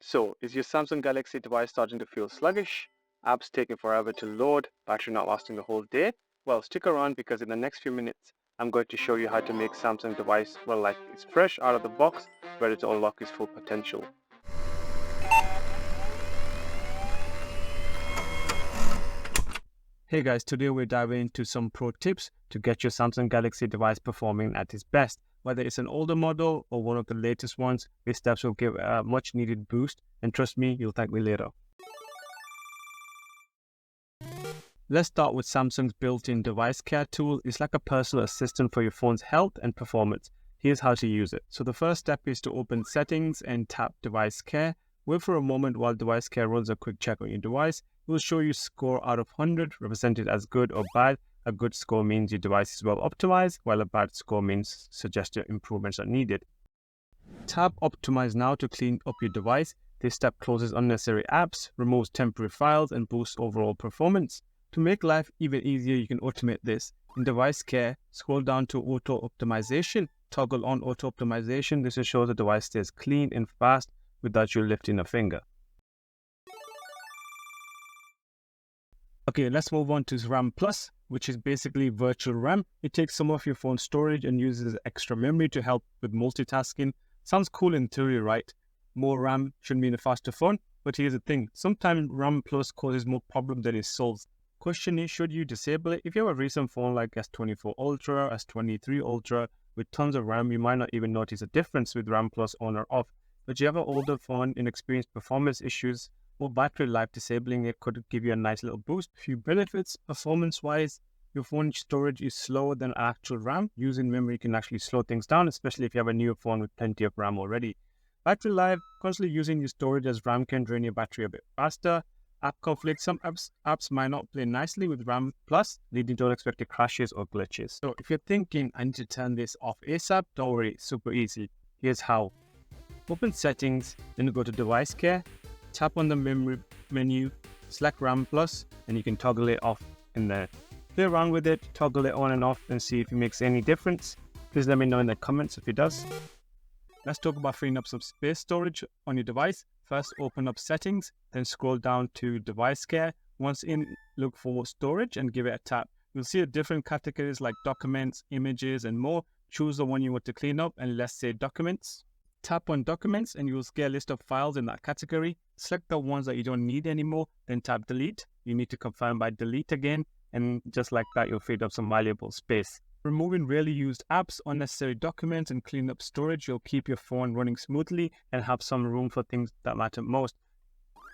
So, is your Samsung Galaxy device starting to feel sluggish? Apps taking forever to load? Battery not lasting the whole day? Well, stick around because in the next few minutes, I'm going to show you how to make Samsung device like it's fresh out of the box, ready to unlock its full potential. Hey guys, today we're diving into some pro tips to get your Samsung Galaxy device performing at its best. Whether it's an older model or one of the latest ones, these steps will give a much needed boost, and trust me, you'll thank me later. Let's start with Samsung's built-in device care tool. It's like a personal assistant for your phone's health and performance. Here's how to use it. So the first step is to open Settings and tap Device Care. Wait for a moment while Device Care runs a quick check on your device. It will show you score out of 100, represented as good or bad. A good score means your device is well optimized, while a bad score means suggested improvements are needed. Tap Optimize now to clean up your device. This step closes unnecessary apps, removes temporary files, and boosts overall performance. To make life even easier, you can automate this. In Device Care, scroll down to Auto Optimization. Toggle on Auto Optimization. This ensures the device stays clean and fast without you lifting a finger. Okay, let's move on to RAM Plus, which is basically virtual RAM. It takes some of your phone's storage and uses extra memory to help with multitasking. Sounds cool in theory, right? More RAM should mean a faster phone, but here's the thing. Sometimes RAM Plus causes more problems than it solves. Question is, should you disable it? If you have a recent phone like S24 Ultra, S23 Ultra with tons of RAM, you might not even notice a difference with RAM Plus on or off. But you have an older phone, inexperienced performance issues, or battery life, disabling it could give you a nice little boost. Few benefits, performance-wise, your phone storage is slower than actual RAM. Using memory can actually slow things down, especially if you have a newer phone with plenty of RAM already. Battery life, constantly using your storage as RAM can drain your battery a bit faster. App conflict, some apps might not play nicely with RAM Plus, leading to unexpected crashes or glitches. So if you're thinking, I need to turn this off ASAP, don't worry, it's super easy. Here's how. Open Settings, then go to Device Care, tap on the memory menu, select RAM Plus, and you can toggle it off in there. Play around with it, toggle it on and off, and see if it makes any difference. Please let me know in the comments if it does. Let's talk about freeing up some space storage on your device. First, open up Settings, then scroll down to Device Care. Once in, look for Storage and give it a tap. You'll see different categories like Documents, Images, and more. Choose the one you want to clean up, and let's say Documents. Tap on Documents, and you'll get a list of files in that category. Select the ones that you don't need anymore, then tap Delete. You need to confirm by Delete again, and just like that, you'll free up some valuable space. Removing rarely used apps, unnecessary documents, and clean up storage, you'll keep your phone running smoothly and have some room for things that matter most.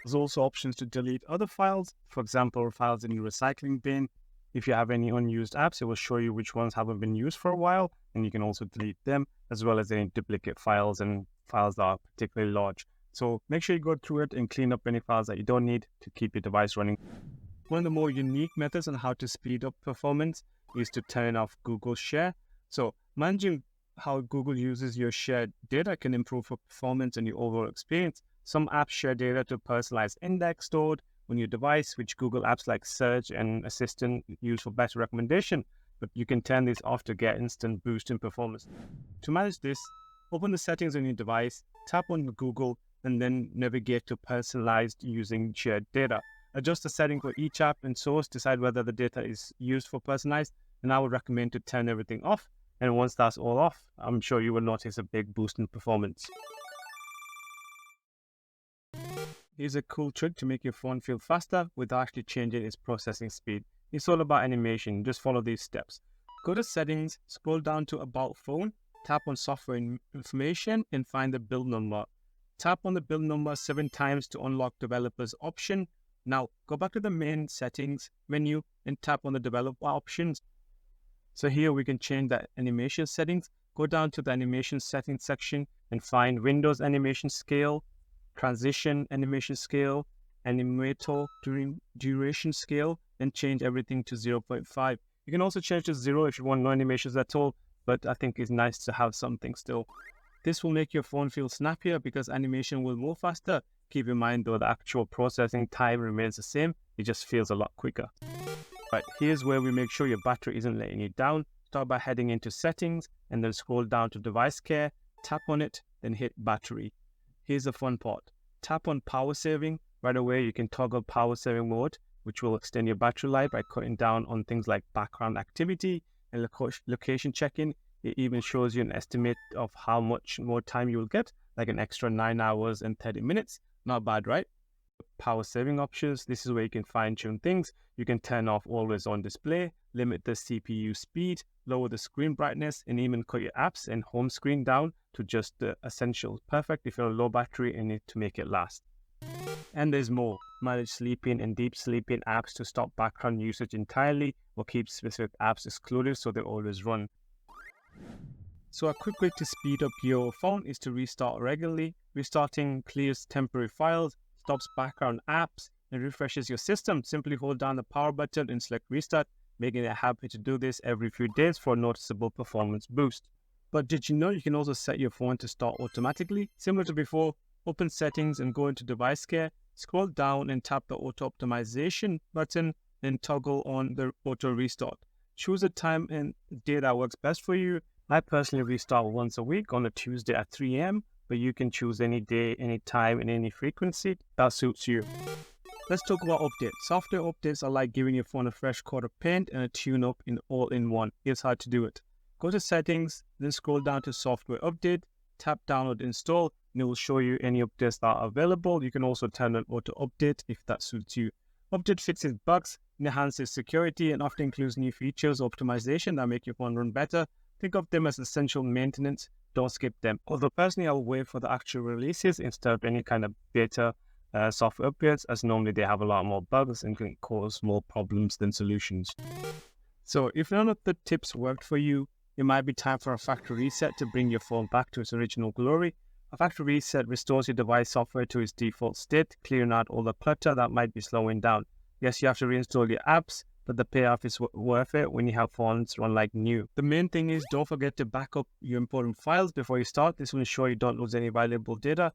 There's also options to delete other files, for example, files in your recycling bin. If you have any unused apps, it will show you which ones haven't been used for a while, and you can also delete them, as well as any duplicate files and files that are particularly large. So make sure you go through it and clean up any files that you don't need to keep your device running. One of the more unique methods on how to speed up performance is to turn off Google Share. So managing how Google uses your shared data can improve performance and your overall experience. Some apps share data to personalize index stored on your device, which Google apps like Search and Assistant use for better recommendation. But you can turn this off to get instant boost in performance. To manage this, open the settings on your device, tap on Google, and then navigate to personalized using shared data. Adjust the setting for each app and source, decide whether the data is used for personalized, and I would recommend to turn everything off. And once that's all off, I'm sure you will notice a big boost in performance. Here's a cool trick to make your phone feel faster without actually changing its processing speed. It's all about animation, just follow these steps. Go to Settings, scroll down to About Phone, tap on Software Information, and find the build number. Tap on the build number 7 times to unlock Developers option. Now, go back to the main Settings menu and tap on the Developer options. So here we can change the animation settings. Go down to the animation settings section and find Windows Animation Scale, Transition Animation Scale, Animator Duration Scale, and change everything to 0.5. You can also change to 0 if you want no animations at all, but I think it's nice to have something still. This will make your phone feel snappier because animation will move faster. Keep in mind though, the actual processing time remains the same, it just feels a lot quicker. Right, here's where we make sure your battery isn't letting you down. Start by heading into Settings and then scroll down to Device Care, tap on it, then hit Battery. Here's the fun part. Tap on power saving. Right away, you can toggle power saving mode, which will extend your battery life by cutting down on things like background activity and location checking. It even shows you an estimate of how much more time you will get, like an extra 9 hours and 30 minutes. Not bad, right? Power saving options. This is where you can fine tune things. You can turn off always on display, limit the CPU speed, lower the screen brightness, and even cut your apps and home screen down to just the essentials. Perfect if you're low battery and need to make it last. And there's more. Manage sleeping and deep sleeping apps to stop background usage entirely or keep specific apps excluded so they always run. So a quick way to speed up your phone is to restart regularly. Restarting clears temporary files, stops background apps, and refreshes your system. Simply hold down the power button and select restart, making it happy to do this every few days for a noticeable performance boost. But did you know you can also set your phone to start automatically? Similar to before, open settings and go into device care, scroll down and tap the auto optimization button, then toggle on the auto restart. Choose a time and day that works best for you. I personally restart once a week on a Tuesday at 3 a.m., but you can choose any day, any time, and any frequency that suits you. Let's talk about updates. Software updates are like giving your phone a fresh coat of paint and a tune-up in all-in-one. Here's how to do it. Go to settings, then scroll down to software update, tap download install, and it will show you any updates that are available. You can also turn on auto update if that suits you. Update fixes bugs, enhances security, and often includes new features or optimization that make your phone run better. Think of them as essential maintenance. Don't skip them. Although personally, I will wait for the actual releases instead of any kind of beta software upgrades, as normally they have a lot more bugs and can cause more problems than solutions. So if none of the tips worked for you, it might be time for a factory reset to bring your phone back to its original glory. A factory reset restores your device software to its default state, clearing out all the clutter that might be slowing down. Yes, you have to reinstall your apps, but the payoff is worth it when you have phones run like new. The main thing is don't forget to back up your important files before you start. This will ensure you don't lose any valuable data.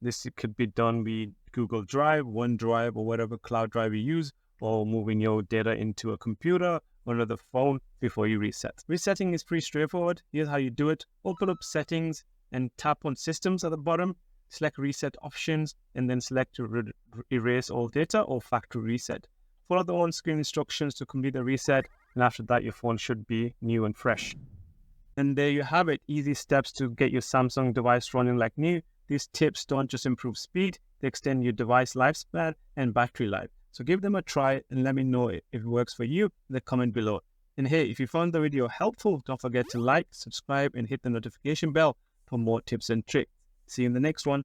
This could be done with Google Drive, OneDrive, or whatever cloud drive you use, or moving your data into a computer or another phone before you reset. Resetting is pretty straightforward. Here's how you do it. Open up settings and tap on systems at the bottom. Select reset options and then select to erase all data or factory reset. Follow the on-screen instructions to complete the reset, and after that your phone should be new and fresh. And there you have it, easy steps to get your Samsung device running like new. These tips don't just improve speed, they extend your device lifespan and battery life. So give them a try and let me know if it works for you in the comment below. And hey, if you found the video helpful, don't forget to like, subscribe, and hit the notification bell for more tips and tricks. See you in the next one.